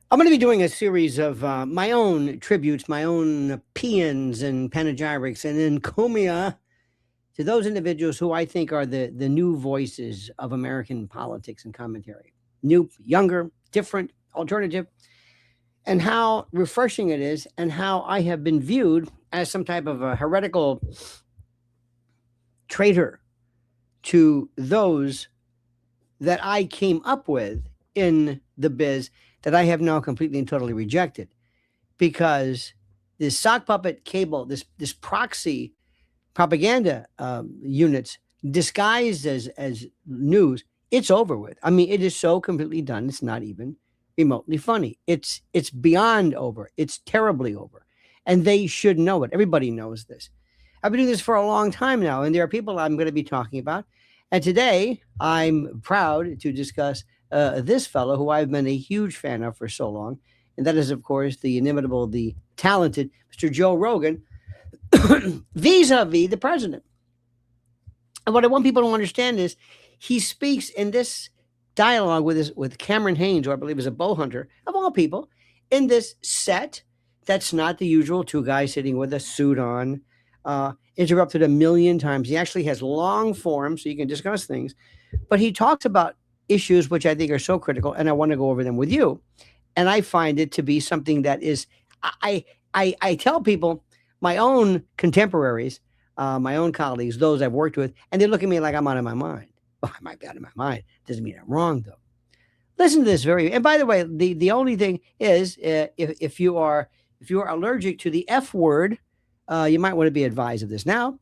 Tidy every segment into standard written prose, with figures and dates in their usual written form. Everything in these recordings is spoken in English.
I'm going to be doing a series of my own tributes, my own paeans and panegyrics and encomia to those individuals who I think are the new voices of American politics and commentary. New, younger, different, alternative, and how refreshing it is, and how I have been viewed as some type of a heretical traitor to those that I came up with in the biz that I have now completely and totally rejected, because this sock puppet cable, this proxy propaganda units disguised as news, it's over with. I mean, it is so completely done. It's not even remotely funny. It's beyond over. It's terribly over, and they should know it. Everybody knows this. I've been doing this for a long time now, and there are people I'm going to be talking about. And today, I'm proud to discuss this fellow who I've been a huge fan of for so long, and that is, of course, the inimitable, the talented Mr. Joe Rogan, vis-a-vis the president. And what I want people to understand is he speaks in this dialogue with Cameron Haynes, who I believe is a bow hunter, of all people, in this set that's not the usual two guys sitting with a suit on, interrupted a million times. He actually has long form so you can discuss things, but he talks about issues which I think are so critical, and I want to go over them with you. And I find it to be something that is, I tell people, my own contemporaries, my own colleagues, those I've worked with, and they look at me like I'm out of my mind. Oh, I might be out of my mind. Doesn't mean I'm wrong, though. Listen to this and by the way, the only thing is, if you are allergic to the F word, you might want to be advised of this now.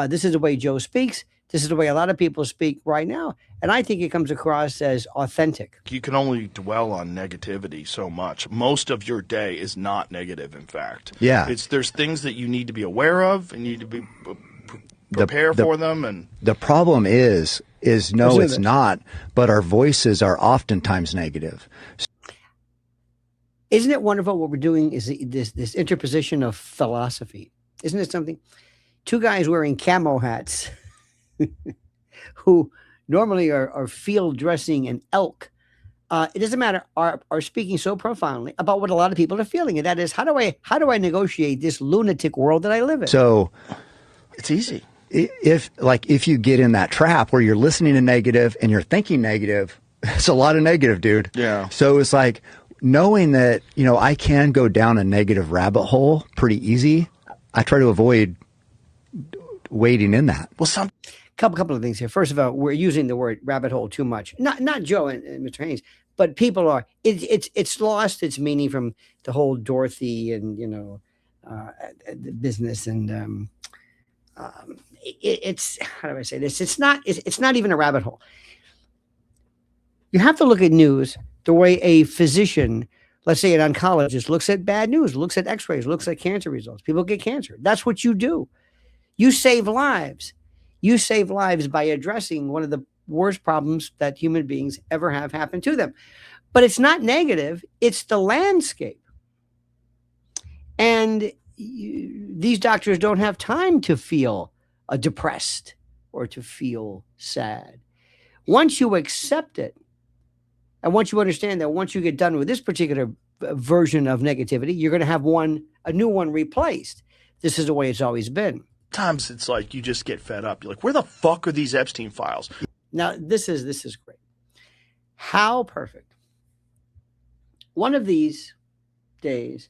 This is the way Joe speaks. This is the way a lot of people speak right now. And I think it comes across as authentic. You can only dwell on negativity so much. Most of your day is not negative, in fact. Yeah. There's things that you need to be aware of and you need to be prepare for them. And the problem is no, it's not, but our voices are oftentimes negative. Isn't it wonderful what we're doing is this interposition of philosophy? Isn't it something? Two guys wearing camo hats who normally are field dressing an elk, it doesn't matter, are speaking so profoundly about what a lot of people are feeling, and that is, how do I negotiate this lunatic world that I live in? So it's easy. If you get in that trap where you're listening to negative and you're thinking negative, it's a lot of negative, dude. Yeah. So it's like knowing that, I can go down a negative rabbit hole pretty easy. I try to avoid wading in that. Well, couple of things here. First of all, we're using the word rabbit hole too much. Not Joe and Mr. Haynes, but people are. It's lost its meaning from the whole Dorothy and the business, and it's, how do I say this? It's not even a rabbit hole. You have to look at news the way a physician, let's say an oncologist, looks at bad news, looks at X-rays, looks at cancer results. People get cancer. That's what you do. You save lives. You save lives by addressing one of the worst problems that human beings ever have happen to them. But it's not negative. It's the landscape. And these doctors don't have time to feel depressed or to feel sad. Once you accept it, and once you understand that once you get done with this particular version of negativity, you're going to have a new one replaced. This is the way it's always been. Sometimes it's like you just get fed up. You're like, where the fuck are these Epstein files? Now, this is great. How perfect. One of these days,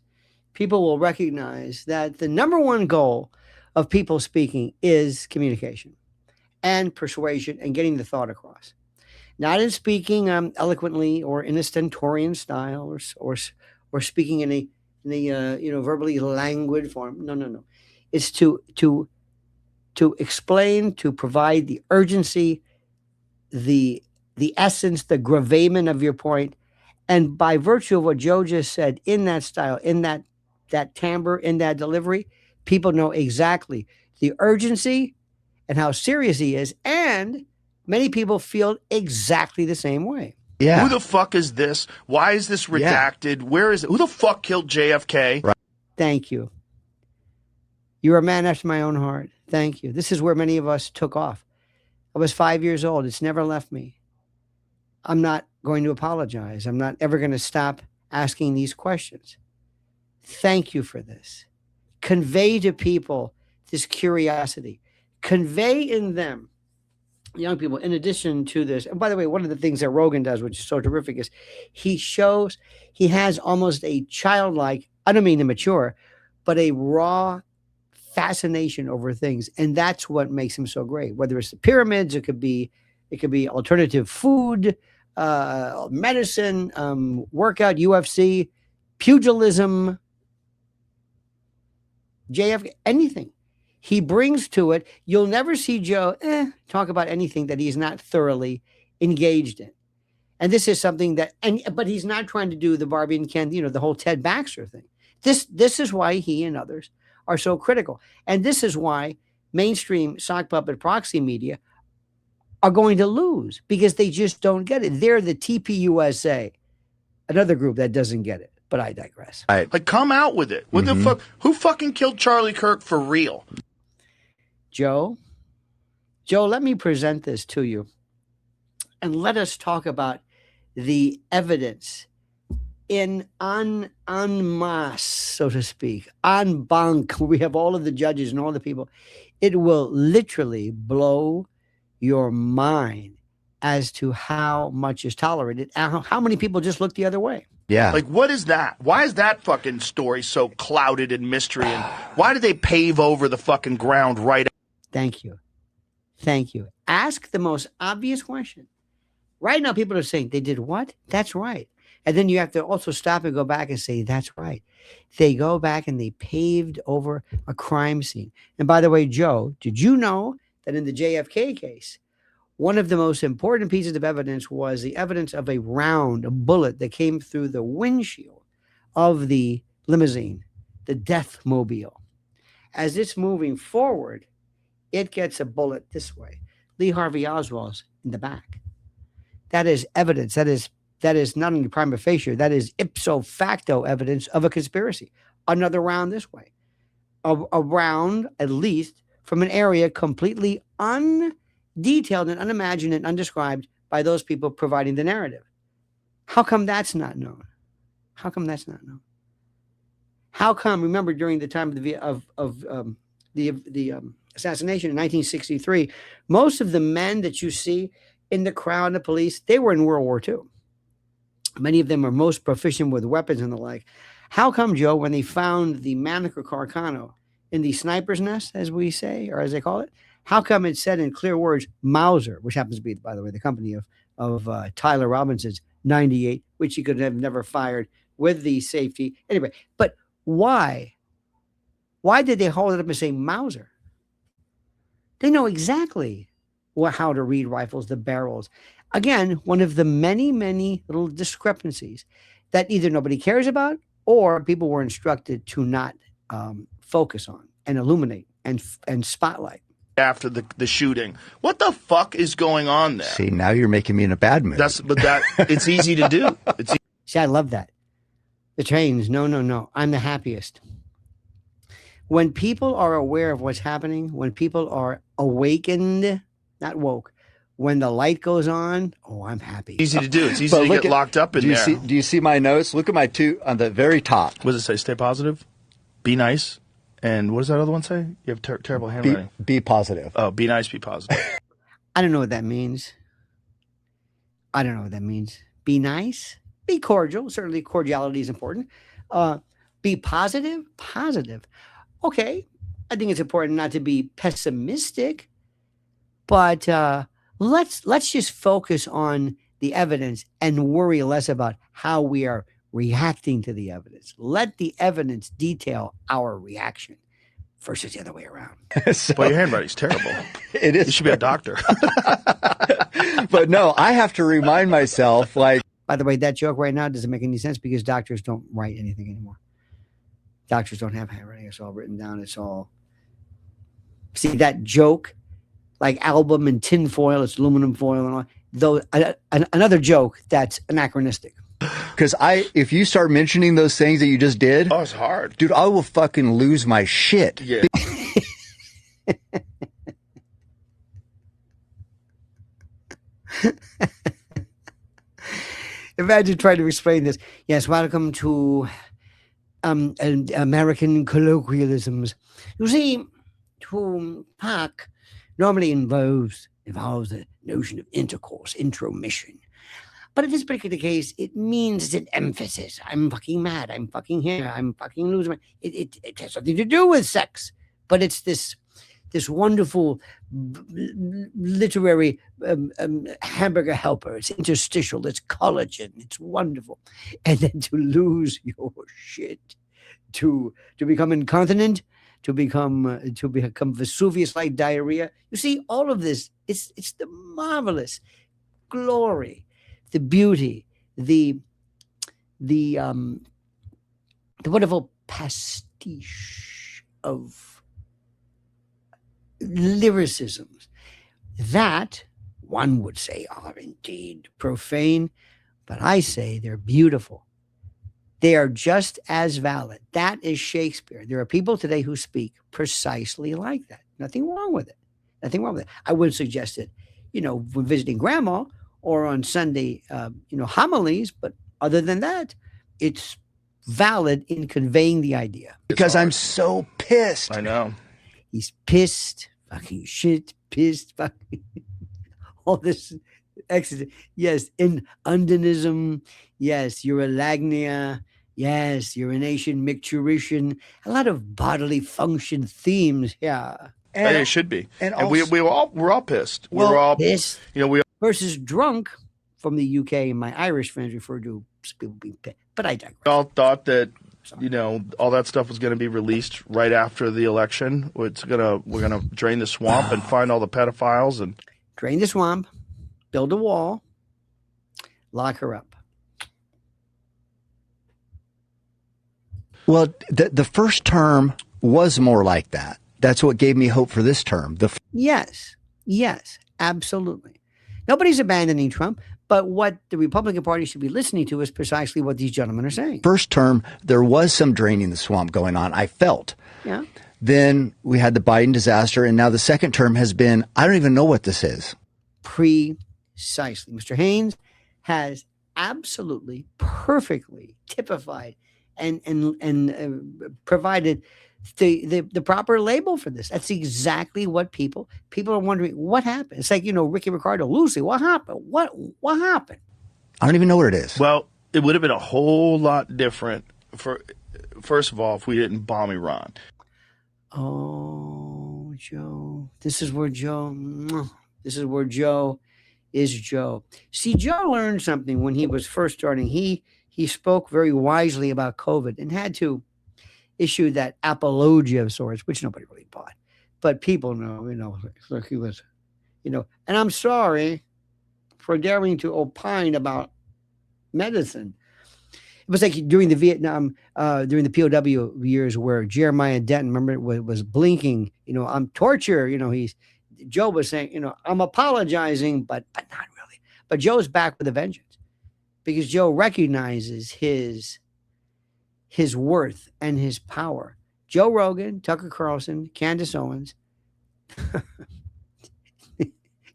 people will recognize that the number one goal of people speaking is communication and persuasion and getting the thought across. Not in speaking eloquently or in a stentorian style or speaking in a verbally languid form. No. It's to explain, to provide the urgency, the essence, the gravamen of your point. And by virtue of what Joe just said, in that style, in that timbre, in that delivery, people know exactly the urgency and how serious he is. And many people feel exactly the same way. Yeah. Who the fuck is this? Why is this redacted? Yeah. Where is it? Who the fuck killed JFK? Right. Thank you. You're a man after my own heart. Thank you. This is where many of us took off. I was 5 years old. It's never left me. I'm not going to apologize. I'm not ever going to stop asking these questions. Thank you for this. Convey to people this curiosity. Convey in them, young people, in addition to this. And by the way, one of the things that Rogan does, which is so terrific, is he has almost a childlike, I don't mean immature, but a raw fascination over things. And that's what makes him so great. Whether it's the pyramids, it could be alternative food, medicine, workout, UFC, pugilism, JFK, anything. He brings to it. You'll never see Joe talk about anything that he's not thoroughly engaged in. And this is something but he's not trying to do the Barbie and Ken, the whole Ted Baxter thing. This is why he and others are so critical. And this is why mainstream sock puppet proxy media are going to lose, because they just don't get it. They're the TPUSA, another group that doesn't get it. But I digress. Like, come out with it. What the fuck? Who fucking killed Charlie Kirk for real? Joe, let me present this to you. And let us talk about the evidence en masse, so to speak, en banc. We have all of the judges and all the people. It will literally blow your mind as to how much is tolerated and how many people just look the other way. Yeah. Like, what is that? Why is that fucking story so clouded in mystery? And why did they pave over the fucking ground right? Thank you. Ask the most obvious question. Right now, people are saying, they did what? That's right. And then you have to also stop and go back and say, that's right. They go back and they paved over a crime scene. And by the way, Joe, did you know that in the JFK case, one of the most important pieces of evidence was the evidence of a bullet that came through the windshield of the limousine, the death mobile. As it's moving forward, it gets a bullet this way. Lee Harvey Oswald's in the back. That is evidence. That is not only prima facie, that is ipso facto evidence of a conspiracy. Another round this way. A round, at least, from an area completely undetailed and unimagined and undescribed by those people providing the narrative. How come that's not known? How come, remember, during the time of the assassination in 1963, most of the men that you see in the crowd and the police, they were in World War II. Many of them are most proficient with weapons and the like. How come, Joe, when they found the Manica Carcano in the sniper's nest, as we say, or as they call it, how come it said in clear words, Mauser, which happens to be, by the way, the company of Tyler Robinson's 98, which he could have never fired with the safety. Anyway, but why? Why did they hold it up and say Mauser? They know exactly how to read rifles, the barrels. Again, one of the many, many little discrepancies that either nobody cares about or people were instructed to not focus on and illuminate and spotlight. After the shooting, what the fuck is going on there? See, now you're making me in a bad mood. It's easy to do. See, I love that. The trains, no. I'm the happiest. When people are aware of what's happening, when people are awakened, not woke, when the light goes on, I'm happy. Easy to do. It's easy to get locked up in there. Do you see my notes? Look at my two on the very top. What does it say? Stay positive, be nice, and what does that other one say? You have terrible handwriting. Be positive. Oh, be nice, be positive. I don't know what that means. Be nice, be cordial. Certainly cordiality is important. Be positive. Okay. I think it's important not to be pessimistic, but let's just focus on the evidence and worry less about how we are reacting to the evidence. Let the evidence detail our reaction versus the other way around. Well, your handwriting's terrible. It is. You should be a doctor. But no, I have to remind myself, like. By the way, that joke right now doesn't make any sense because doctors don't write anything anymore. Doctors don't have handwriting. It's all written down. It's all. See, that joke, like album and tin foil, it's aluminum foil and all. Though another joke that's anachronistic. Because if you start mentioning those things that you just did, it's hard, dude. I will fucking lose my shit. Yeah. Imagine trying to explain this. Yes, welcome to American colloquialisms. You see, to pack normally involves the notion of intercourse, intromission. But in this particular case, it means an emphasis. I'm fucking mad. I'm fucking here. I'm fucking losing my. It has something to do with sex, but it's this wonderful literary hamburger helper. It's interstitial. It's collagen. It's wonderful. And then to lose your shit, to become incontinent, to become Vesuvius-like diarrhea. You see, all of this. It's the marvelous glory, the beauty, the wonderful pastiche of lyricisms that one would say are indeed profane, but I say they're beautiful. They are just as valid. That is Shakespeare. There are people today who speak precisely like that. Nothing wrong with it. Nothing wrong with it. I would suggest it, when visiting grandma or on Sunday, homilies. But other than that, it's valid in conveying the idea. Because I'm so pissed. I know. He's pissed, fucking shit, pissed, fucking all this exit. Yes, in undonism. Yes, urolagnia. Yes, urination, micturition. A lot of bodily function themes here. And it should be. And also, we're all pissed. Well, we're all pissed. we versus drunk from the UK, and my Irish friends refer to people being pissed. But I digress. all thought that all that stuff was going to be released right after the election. We're gonna drain the swamp and find all the pedophiles and Drain the swamp, build a wall, lock her up. Well, the first term was more like that. That's what gave me hope for this term. Yes, absolutely. Nobody's abandoning Trump, but what the Republican Party should be listening to is precisely what these gentlemen are saying. First term, there was some draining the swamp going on, I felt. Yeah. Then we had the Biden disaster, and now the second term has been, I don't even know what this is. Precisely. Mr. Haynes has absolutely perfectly typified and provided the proper label for this. That's exactly what people are wondering. What happened? It's like, Ricky Ricardo, Lucy, what happened? What happened? I don't even know what it is. well, it would have been a whole lot different first of all if we didn't bomb Iran. Oh, Joe. This is where Joe is Joe. See, Joe learned something when he was first starting. He spoke very wisely about COVID and had to issue that apologia of sorts, which nobody really bought. But people know, look, he was, and I'm sorry for daring to opine about medicine. It was like during the Vietnam, during the POW years where Jeremiah Denton, remember, was blinking, I'm torture, Joe was saying, I'm apologizing, but not really. But Joe's back with a vengeance because Joe recognizes his worth and his power. Joe Rogan, Tucker Carlson, Candace Owens.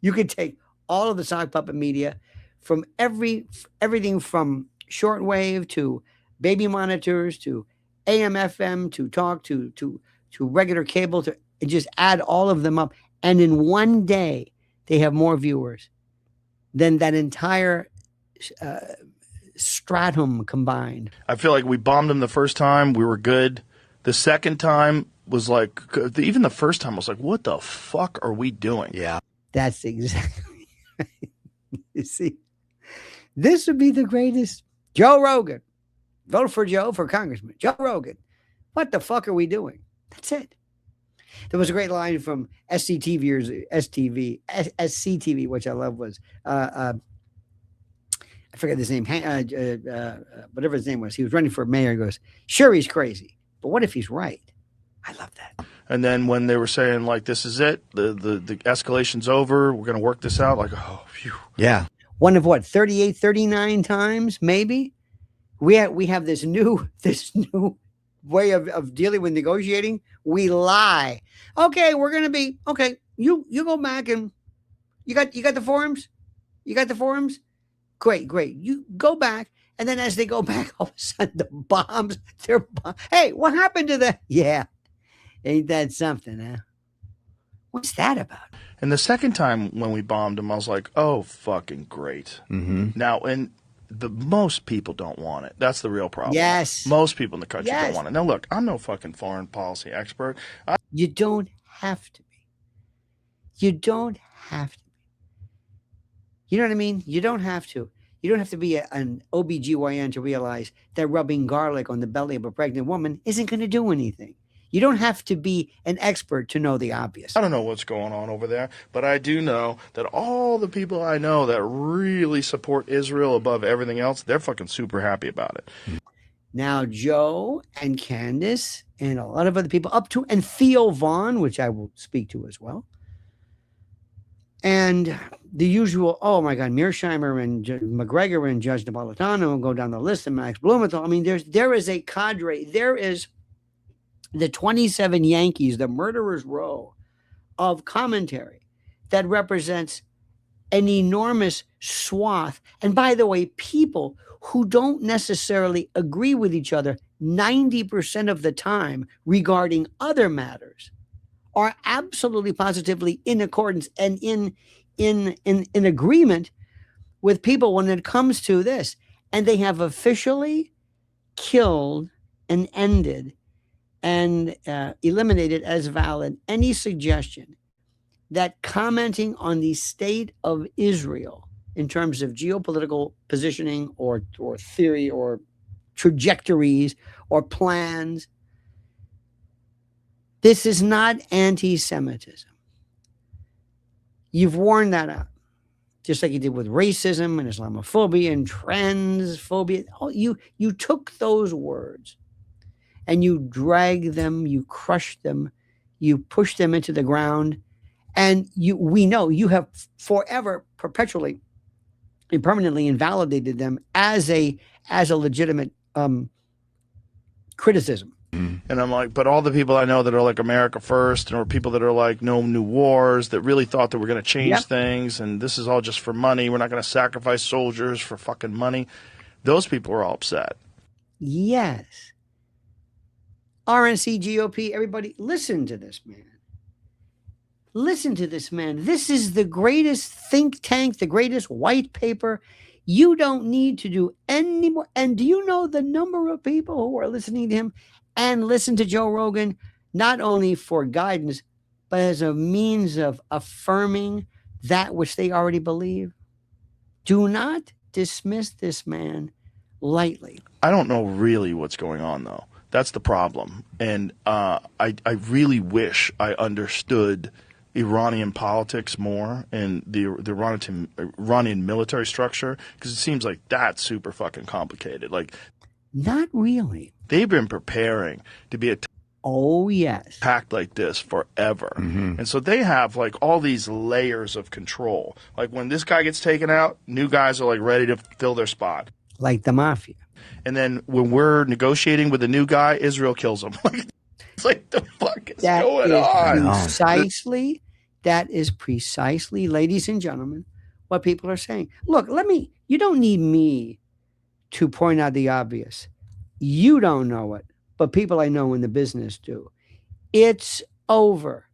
You could take all of the sock puppet media from everything from shortwave to baby monitors to AM FM to talk to regular cable and just add all of them up. And in one day, they have more viewers than that entire stratum combined. I feel like we bombed them the first time. We were good. The second time was like, even the first time I was like, what the fuck are we doing? Yeah. That's exactly right. You see, this would be the greatest. Joe Rogan. Vote for Joe for congressman. Joe Rogan. What the fuck are we doing? That's it. There was a great line from SCTV, which I love, was I forget his name, whatever his name was. He was running for mayor. He goes, sure, he's crazy, but what if he's right? I love that. And then when they were saying, like, this is it, the escalation's over, we're going to work this out, like, oh, phew. Yeah. One of what, 38, 39 times, maybe? We have this new way of dealing with negotiating. We lie. Okay, we're going to be, okay, you go back and you got the forums? You got the forums? Great, great. You go back, and then as they go back, all of a sudden the bombs, hey, what happened to the, yeah, ain't that something, huh? What's that about? And the second time when we bombed them, I was like, oh, fucking great. Mm-hmm. Now, and most people don't want it. That's the real problem. Yes. Most people in the country Yes. don't want it. Now, look, I'm no fucking foreign policy expert. You don't have to be. You don't have to be. You know what I mean? You don't have to. You don't have to be an OBGYN to realize that rubbing garlic on the belly of a pregnant woman isn't going to do anything. You don't have to be an expert to know the obvious. I don't know what's going on over there, but I do know that all the people I know that really support Israel above everything else, they're fucking super happy about it. Now, Joe and Candace and a lot of other people up to, and Theo Vaughn, which I will speak to as well. And the usual, oh my God, Mearsheimer and McGregor and Judge Napolitano, and go down the list, and Max Blumenthal. I mean, there is a cadre. There is the 27 Yankees, the murderer's row of commentary that represents an enormous swath. And by the way, people who don't necessarily agree with each other 90% of the time regarding other matters are absolutely positively in accordance and in agreement with people when it comes to this. And they have officially killed and ended and eliminated as valid any suggestion that commenting on the state of Israel in terms of geopolitical positioning or theory or trajectories or plans, this is not anti-Semitism. You've worn that out, just like you did with racism and Islamophobia and transphobia. Oh, you took those words and you drag them, you crush them, you push them into the ground, and we know you have forever, perpetually, and permanently invalidated them as a legitimate criticism. And I'm like, but all the people I know that are like America first, or people that are like no new wars, that really thought that we're going to change things, and this is all just for money, we're not going to sacrifice soldiers for fucking money, those people are all upset. Yes. RNC, GOP, everybody, listen to this man. Listen to this man. This is the greatest think tank, the greatest white paper. You don't need to do any more. And do you know the number of people who are listening to him and listen to Joe Rogan, not only for guidance, but as a means of affirming that which they already believe? Do not dismiss this man lightly. I don't know really what's going on, though. That's the problem. And I really wish I understood Iranian politics more and the Iranian military structure, because it seems like that's super fucking complicated. Like, not really. They've been preparing to be attacked like this forever. Mm-hmm. And so they have like all these layers of control. Like when this guy gets taken out, new guys are like ready to fill their spot. Like the mafia. And then when we're negotiating with a new guy, Israel kills him. It's like, the fuck is going on? That is precisely, ladies and gentlemen, what people are saying. Look, you don't need me to point out the obvious. You don't know it, but people I know in the business do. It's over.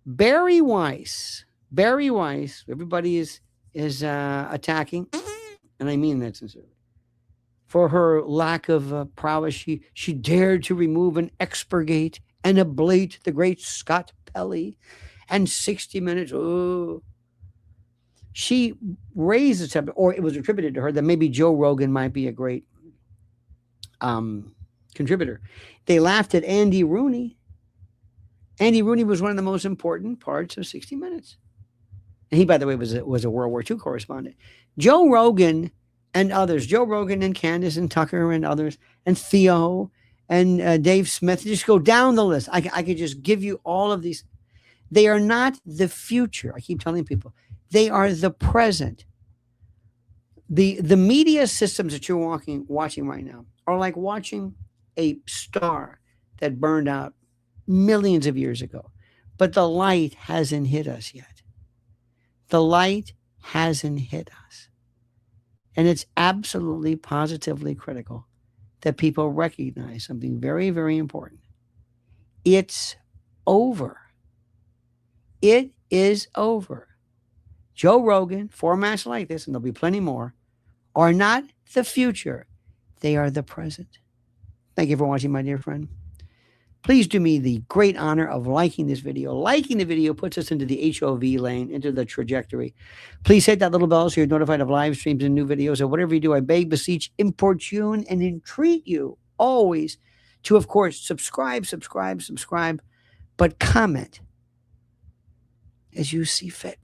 Barry Weiss, everybody is attacking, and I mean that sincerely, for her lack of prowess. She dared to remove and expurgate and ablate the great Scott Pelley and 60 Minutes. Oh, she raised the subject, or it was attributed to her, that maybe Joe Rogan might be a great contributor. They laughed at Andy Rooney. Andy Rooney was one of the most important parts of 60 Minutes. And he, by the way, was a World War II correspondent. Joe Rogan and others, Joe Rogan and Candace and Tucker and others, and Theo and Dave Smith, just go down the list. I could just give you all of these. They are not the future. I keep telling people, they are the present. The media systems that you're watching right now are like watching a star that burned out millions of years ago, but the light hasn't hit us yet. The light hasn't hit us. And it's absolutely, positively critical that people recognize something very, very important. It's over. It is over. Joe Rogan, formats like this, and there'll be plenty more, are not the future. They are the present. Thank you for watching, my dear friend. Please do me the great honor of liking this video. Liking the video puts us into the HOV lane, into the trajectory. Please hit that little bell so you're notified of live streams and new videos. Or whatever you do, I beg, beseech, importune, and entreat you always to, of course, subscribe, but comment as you see fit.